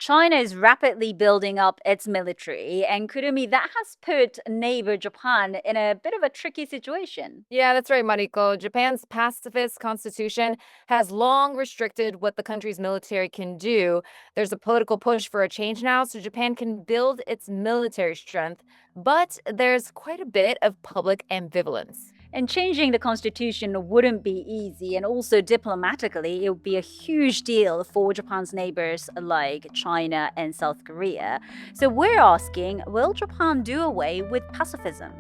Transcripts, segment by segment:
China is rapidly building up its military, and Kurumi, that has put neighbor Japan in a bit of a tricky situation. Yeah, that's right, Mariko. Japan's pacifist constitution has long restricted what the country's military can do. There's a political push for a change now, so Japan can build its military strength, but there's quite a bit of public ambivalence. And changing the constitution wouldn't be easy, and also diplomatically, it would be a huge deal for Japan's neighbors like China and South Korea. So we're asking, will Japan do away with pacifism?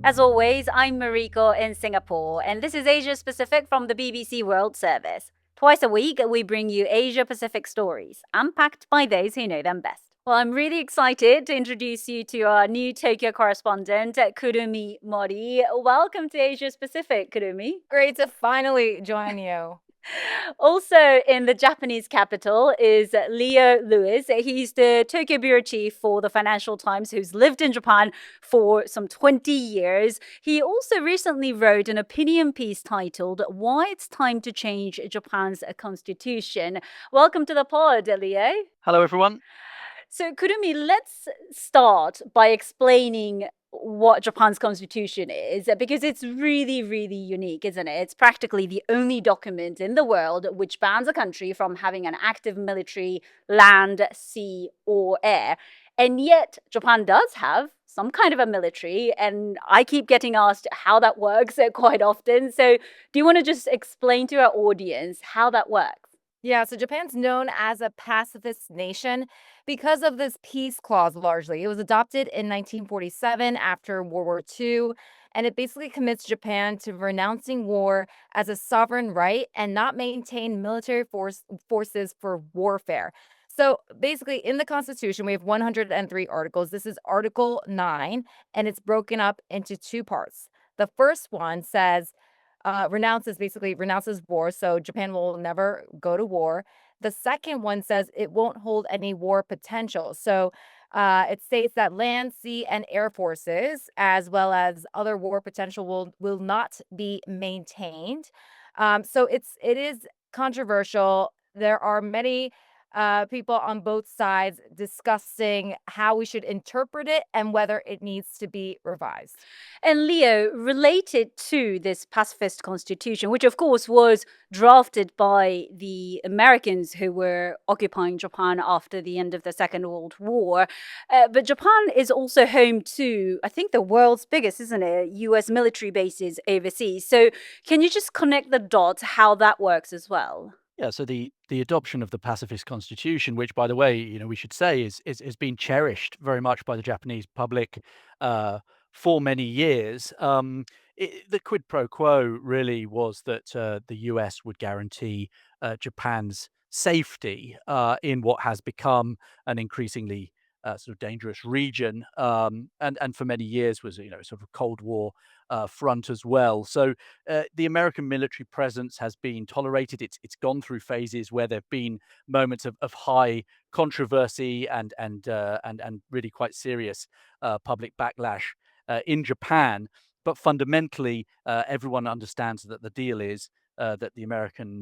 As always, I'm Mariko in Singapore, and this is Asia Pacific from the BBC World Service. Twice a week, we bring you Asia Pacific stories, unpacked by those who know them best. Well, I'm really excited to introduce you to our new Tokyo correspondent, Kurumi Mori. Welcome to Asia Pacific, Kurumi. Great to finally join you. Also in the Japanese capital is Leo Lewis. He's the Tokyo bureau chief for the Financial Times, who's lived in Japan for some 20 years. He also recently wrote an opinion piece titled Why It's Time to Change Japan's Constitution. Welcome to the pod, Leo. Hello, everyone. So, Kurumi, let's start by explaining what Japan's constitution is, because it's really, really unique, isn't it? It's practically the only document in the world which bans a country from having an active military, land, sea, or air. And yet, Japan does have some kind of a military, and I keep getting asked how that works quite often. So, do you want to just explain to our audience how that works? Yeah, so Japan's known as a pacifist nation because of this peace clause largely. It was adopted in 1947 after World War II, and it basically commits Japan to renouncing war as a sovereign right and not maintain military forces for warfare. So basically, in the Constitution, we have 103 articles. This is Article 9, and it's broken up into two parts. The first one says, renounces war, so Japan will never go to war. The second one says it won't hold any war potential. So it states that land, sea, and air forces, as well as other war potential, will not be maintained. So it is controversial. There are many people on both sides discussing how we should interpret it and whether it needs to be revised. And Leo, related to this pacifist constitution, which of course was drafted by the Americans who were occupying Japan after the end of the Second World War, but Japan is also home to, I think, the world's biggest, isn't it, US military bases overseas. So can you just connect the dots how that works as well? Yeah, so the adoption of the pacifist constitution, which, by the way, we should say is been cherished very much by the Japanese public uh, for many years. The quid pro quo really was that the US would guarantee Japan's safety in what has become an increasingly sort of dangerous region, and for many years was sort of a Cold War front as well. So the American military presence has been tolerated. It's gone through phases where there've been moments of high controversy and really quite serious public backlash in Japan. But fundamentally, everyone understands that the deal is that the American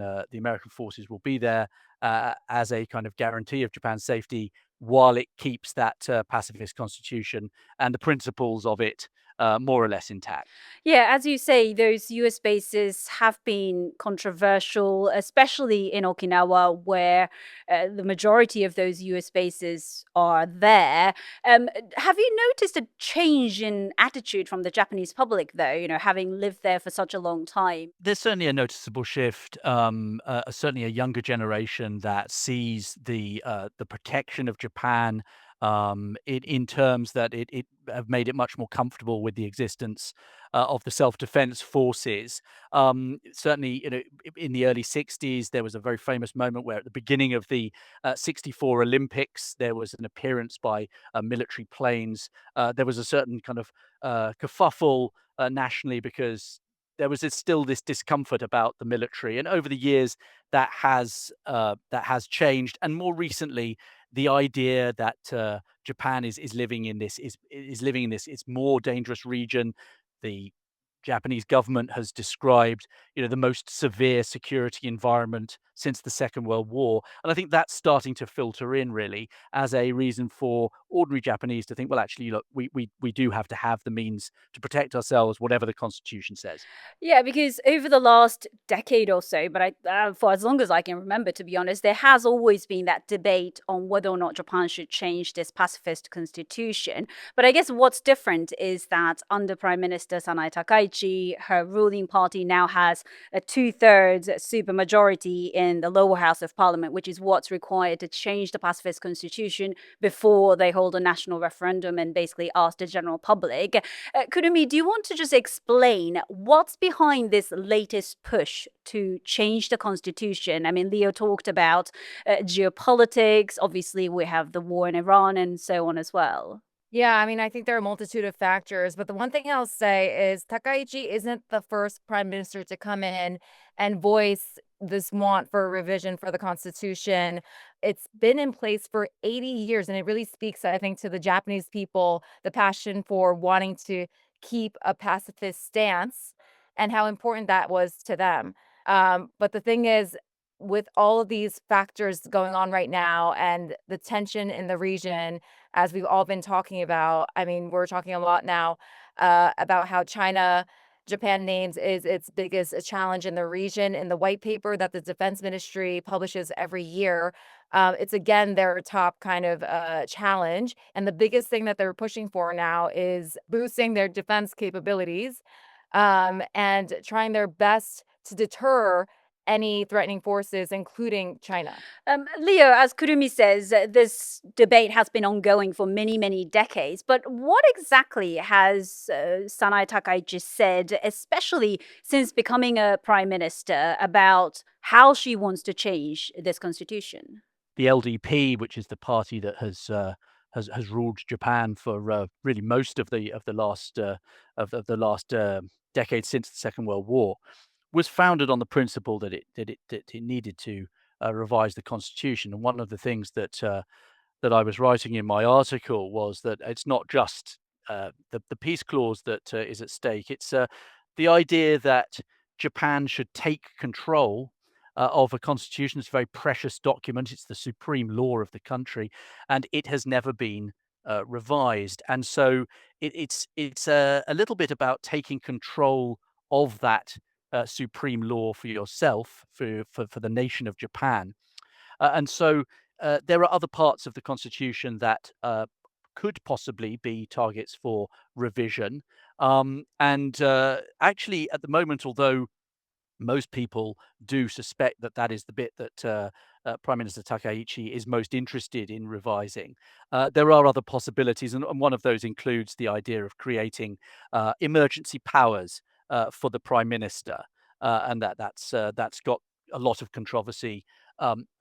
forces will be there as a kind of guarantee of Japan's safety, while it keeps that pacifist constitution and the principles of it more or less intact. Yeah, as you say, those US bases have been controversial, especially in Okinawa, where the majority of those US bases are there. Have you noticed a change in attitude from the Japanese public, though, having lived there for such a long time? There's certainly a noticeable shift, certainly a younger generation that sees the protection of Japan in terms that it have made it much more comfortable with the existence of the self-defense forces. Certainly, in the early 60s, there was a very famous moment where at the beginning of the 64 Olympics, there was an appearance by military planes. There was a certain kind of kerfuffle nationally because there was still this discomfort about the military, and over the years that has changed. And more recently, the idea that Japan is living in this is living in this more dangerous region. The Japanese government has described, the most severe security environment since the Second World War. And I think that's starting to filter in really as a reason for ordinary Japanese to think, well, actually, look, we do have to have the means to protect ourselves, whatever the constitution says. Yeah, because over the last decade or so, but for as long as I can remember, to be honest, there has always been that debate on whether or not Japan should change this pacifist constitution. But I guess what's different is that under Prime Minister Sanae Takaichi, her ruling party now has a 2/3 supermajority in the lower house of parliament, which is what's required to change the pacifist constitution before they hold a national referendum and basically ask the general public. Kurumi, do you want to just explain what's behind this latest push to change the constitution? I mean, Leo talked about geopolitics. Obviously, we have the war in Iran and so on as well. Yeah, I mean, I think there are a multitude of factors, but the one thing I'll say is Takaichi isn't the first prime minister to come in and voice this want for a revision for the Constitution. It's been in place for 80 years, and it really speaks, I think, to the Japanese people, the passion for wanting to keep a pacifist stance and how important that was to them. But the thing is, with all of these factors going on right now and the tension in the region, as we've all been talking about, I mean, we're talking a lot now about how Japan names is its biggest challenge in the region in the white paper that the Defense Ministry publishes every year. It's again their top kind of challenge. And the biggest thing that they're pushing for now is boosting their defense capabilities and trying their best to deter any threatening forces, including China. Leo, as Kurumi says, this debate has been ongoing for many, many decades. But what exactly has Sanae Takaichi said, especially since becoming a prime minister, about how she wants to change this constitution? The LDP, which is the party that has ruled Japan for really most of the last decade since the Second World War, was founded on the principle that it needed to revise the constitution. And one of the things that I was writing in my article was that it's not just the peace clause that is at stake. It's the idea that Japan should take control of a constitution. It's a very precious document. It's the supreme law of the country, and it has never been revised. And so it's a little bit about taking control of that supreme law for yourself, for the nation of Japan. And so there are other parts of the constitution that could possibly be targets for revision. And actually, at the moment, although most people do suspect that that is the bit that Prime Minister Takaichi is most interested in revising, there are other possibilities, and one of those includes the idea of creating emergency powers for the Prime Minister, and that's got a lot of controversy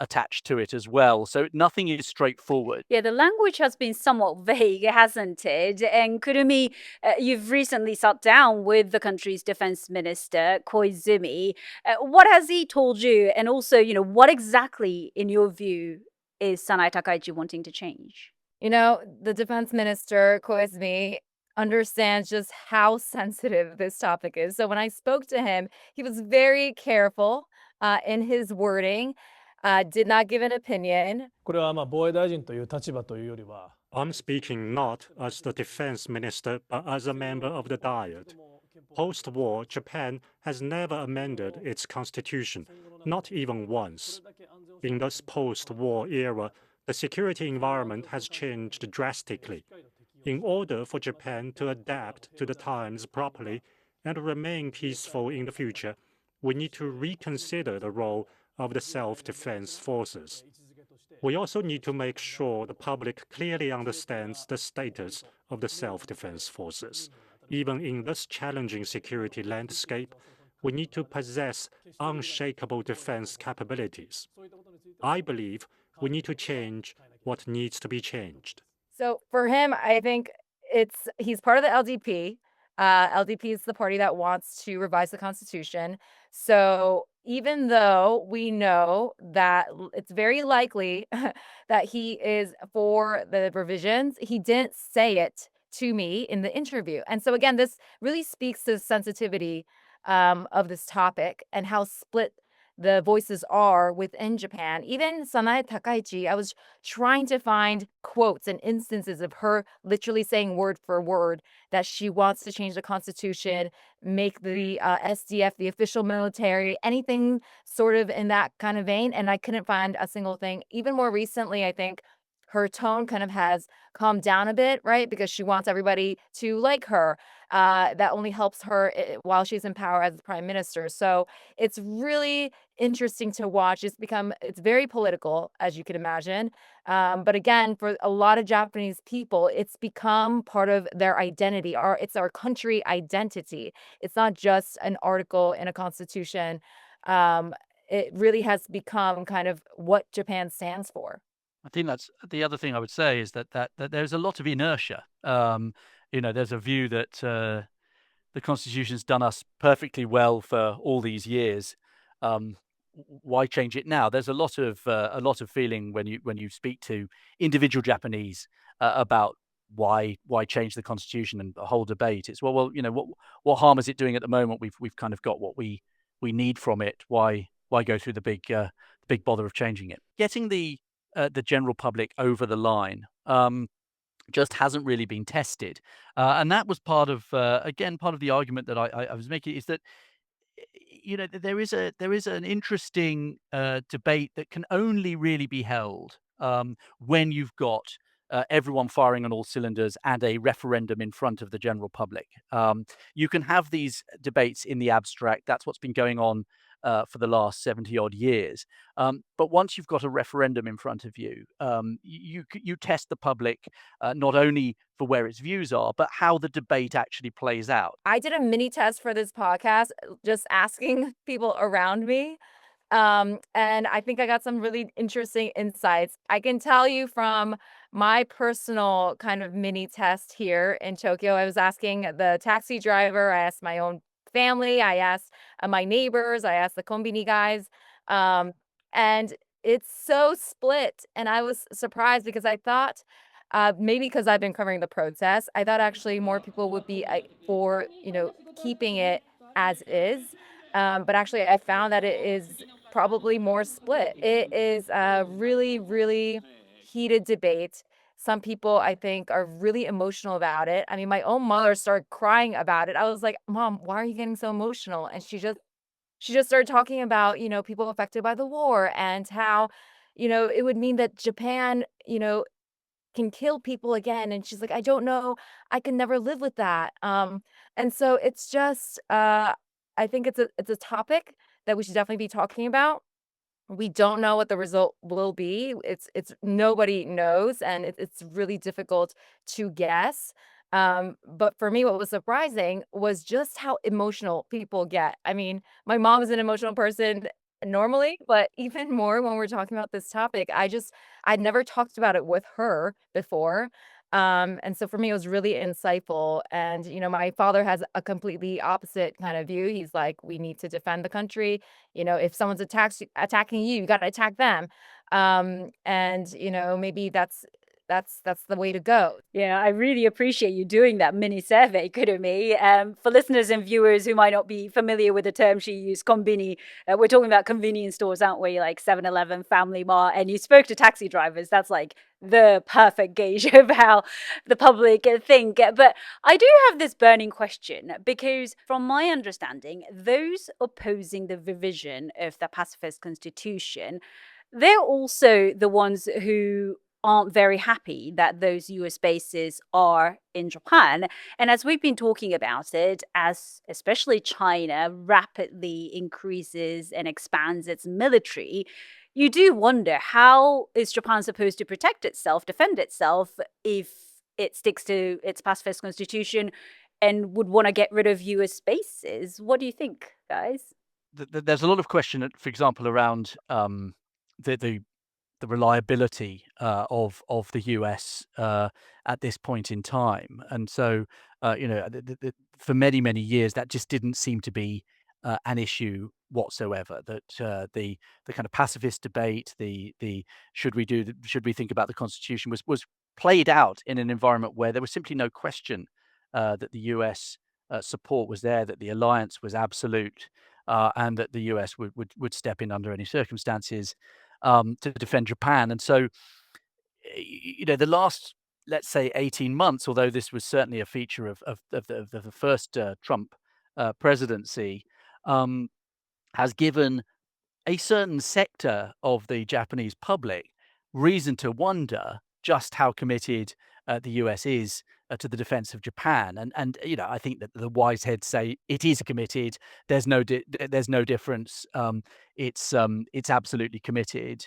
attached to it as well. So nothing is straightforward. Yeah, the language has been somewhat vague, hasn't it? And Kurumi, you've recently sat down with the country's defense minister, Koizumi. What has he told you? And also, what exactly, in your view, is Sanae Takaichi wanting to change? The defense minister, Koizumi, understands just how sensitive this topic is. So when I spoke to him, he was very careful in his wording, did not give an opinion. これは防衛大臣という立場というよりは I'm speaking not as the defense minister, but as a member of the Diet. Post-war, Japan has never amended its constitution, not even once. In this post-war era, the security environment has changed drastically. In order for Japan to adapt to the times properly and remain peaceful in the future, we need to reconsider the role of the self-defense forces. We also need to make sure the public clearly understands the status of the self-defense forces. Even in this challenging security landscape, we need to possess unshakable defense capabilities. I believe we need to change what needs to be changed. So for him, I think he's part of the LDP. LDP is the party that wants to revise the Constitution. So even though we know that it's very likely that he is for the revisions, he didn't say it to me in the interview. And so again, this really speaks to the sensitivity of this topic and how split the voices are within Japan. Even Sanae Takaichi, I was trying to find quotes and instances of her literally saying word for word that she wants to change the constitution, make the SDF the official military, anything sort of in that kind of vein. And I couldn't find a single thing. Even more recently, I think her tone kind of has calmed down a bit, right? Because she wants everybody to like her. That only helps her while she's in power as the prime minister. So it's really interesting to watch. It's very political, as you can imagine. But again, for a lot of Japanese people, it's become part of their identity. It's our country identity. It's not just an article in a constitution. It really has become kind of what Japan stands for. I think that's the other thing I would say is that there's a lot of inertia. There's a view that the Constitution's done us perfectly well for all these years. Why change it now? There's a lot of feeling when you speak to individual Japanese about why change the Constitution, and the whole debate. It's what harm is it doing at the moment? We've kind of got what we need from it. Why go through the big bother of changing it? Getting the general public over the line just hasn't really been tested, and that was part of the argument that I was making, is that there is an interesting debate that can only really be held when you've got everyone firing on all cylinders and a referendum in front of the general public. You can have these debates in the abstract. That's what's been going on for the last 70 odd years. But once you've got a referendum in front of you, you test the public not only for where its views are, but how the debate actually plays out. I did a mini test for this podcast, just asking people around me. And I think I got some really interesting insights. I can tell you from my personal kind of mini test here in Tokyo, I was asking the taxi driver, I asked my own family, I asked my neighbors, I asked the konbini guys. And it's so split. And I was surprised because I thought, maybe because I've been covering the protests, I thought actually more people would be for, keeping it as is. But actually, I found that it is probably more split. It is a really, really heated debate. Some people, I think, are really emotional about it. I mean, my own mother started crying about it. I was like, "Mom, why are you getting so emotional?" And she just started talking about, people affected by the war and how, it would mean that Japan, can kill people again. And she's like, I don't know, I can never live with that. And so it's just I think it's a topic that we should definitely be talking about. We don't know what the result will be. It's nobody knows, and it's really difficult to guess. But for me, what was surprising was just how emotional people get. I mean, my mom is an emotional person normally, but even more when we're talking about this topic. I'd never talked about it with her before. And so for me, it was really insightful. And, my father has a completely opposite kind of view. He's like, we need to defend the country. If someone's attacking you, you got to attack them. And, maybe that's the way to go. Yeah, I really appreciate you doing that mini survey, Kurumi. For listeners and viewers who might not be familiar with the term she used, konbini, we're talking about convenience stores, aren't we? Like 7-Eleven, Family Mart, and you spoke to taxi drivers. That's like the perfect gauge of how the public think. But I do have this burning question because, from my understanding, those opposing the revision of the pacifist constitution, they're also the ones who aren't very happy that those US bases are in Japan. And as we've been talking about it, as especially China rapidly increases and expands its military, you do wonder, how is Japan supposed to protect itself, defend itself, if it sticks to its pacifist constitution and would want to get rid of US bases? What do you think, guys? There's a lot of question, for example, around the reliability of the US at this point in time, and so for many years that just didn't seem to be an issue whatsoever. That the kind of pacifist debate, the should we think about the Constitution, was played out in an environment where there was simply no question that the US support was there, that the alliance was absolute, and that the US would step in under any circumstances to defend Japan. And so, the last, let's say, 18 months, although this was certainly a feature of the first Trump presidency, has given a certain sector of the Japanese public reason to wonder just how committed the US is to the defense of Japan. And I think that the wise heads say it is committed. There's no difference. It's absolutely committed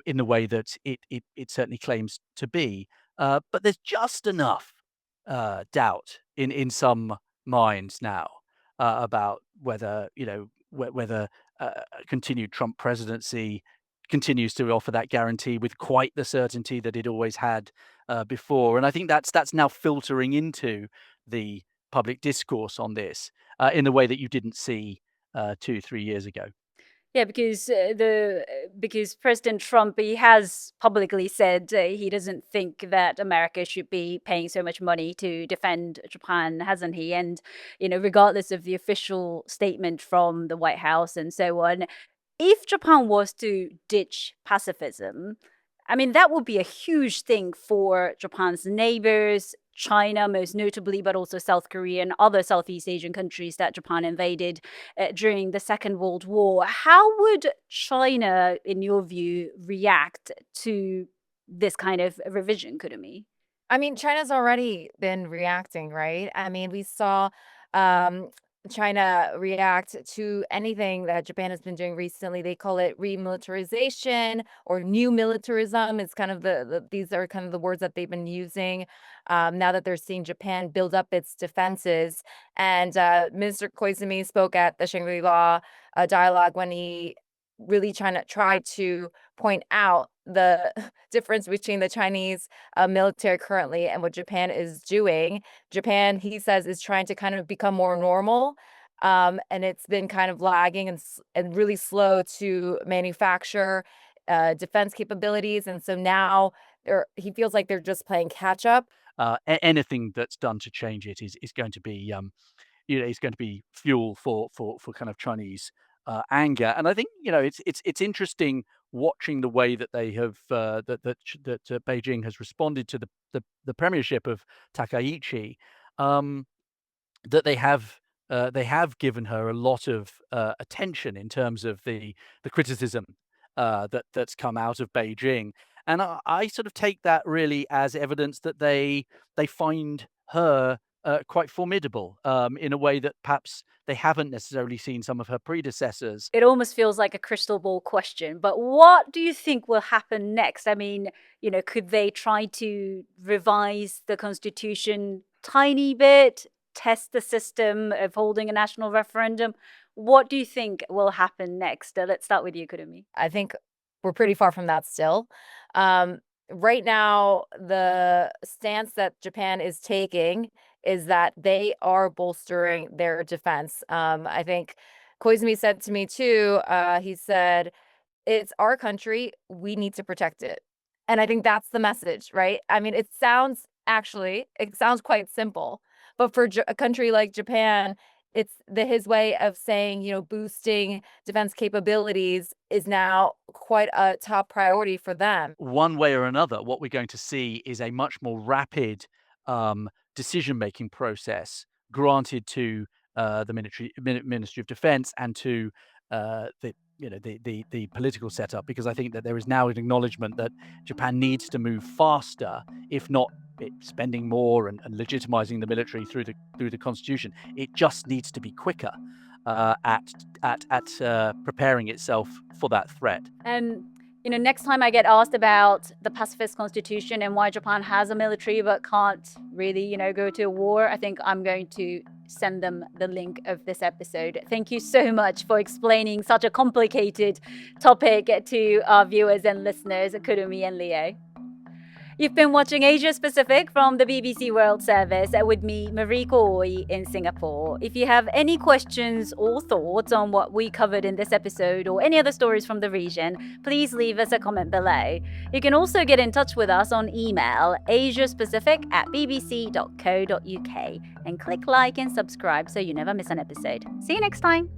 in the way that it certainly claims to be. But there's just enough doubt in some minds now about whether whether continued Trump presidency continues to offer that guarantee with quite the certainty that it always had before. And I think that's now filtering into the public discourse on this in the way that you didn't see 2-3 years ago. Yeah, because President Trump, he has publicly said he doesn't think that America should be paying so much money to defend Japan, hasn't he? And regardless of the official statement from the White House and so on, if Japan was to ditch pacifism, I mean, that would be a huge thing for Japan's neighbors, China most notably, but also South Korea and other Southeast Asian countries that Japan invaded during the Second World War. How would China, in your view, react to this kind of revision, Kurumi? I mean, China's already been reacting, right? I mean, we saw China react to anything that Japan has been doing recently. They call it remilitarization or new militarism. It's kind of these are kind of the words that they've been using now that they're seeing Japan build up its defenses. And Minister Koizumi spoke at the Shangri-La dialogue when he really tried to point out the difference between the Chinese military currently and what Japan is doing. Japan, he says, is trying to kind of become more normal. And it's been kind of lagging and really slow to manufacture defense capabilities. And so now he feels like they're just playing catch up. Anything that's done to change it is going to be is going to be fuel for kind of Chinese anger. And I think it's interesting watching the way that they have that Beijing has responded to the premiership of Takaichi, that they have given her a lot of attention in terms of the criticism that's come out of Beijing. And I sort of take that really as evidence that they find her quite formidable in a way that perhaps they haven't necessarily seen some of her predecessors. It almost feels like a crystal ball question, but what do you think will happen next? I mean, could they try to revise the constitution tiny bit, test the system of holding a national referendum? What do you think will happen next? Let's start with you, Kurumi. I think we're pretty far from that still. Right now, the stance that Japan is taking is that they are bolstering their defense. I think Koizumi said to me too, he said, it's our country, we need to protect it. And I think that's the message, right? I mean, it sounds quite simple, but for a country like Japan, it's his way of saying, boosting defense capabilities is now quite a top priority for them. One way or another, what we're going to see is a much more rapid decision-making process granted to the Ministry of Defense and to the political setup, because I think that there is now an acknowledgement that Japan needs to move faster, if not spending more and legitimizing the military through the constitution. It just needs to be quicker at preparing itself for that threat. And next time I get asked about the pacifist constitution and why Japan has a military but can't really, go to a war, I think I'm going to send them the link of this episode. Thank you so much for explaining such a complicated topic to our viewers and listeners, Kurumi and Leo. You've been watching Asia Pacific from the BBC World Service with me, Mariko Oi, in Singapore. If you have any questions or thoughts on what we covered in this episode or any other stories from the region, please leave us a comment below. You can also get in touch with us on email, asiapacific@bbc.co.uk, and click like and subscribe so you never miss an episode. See you next time.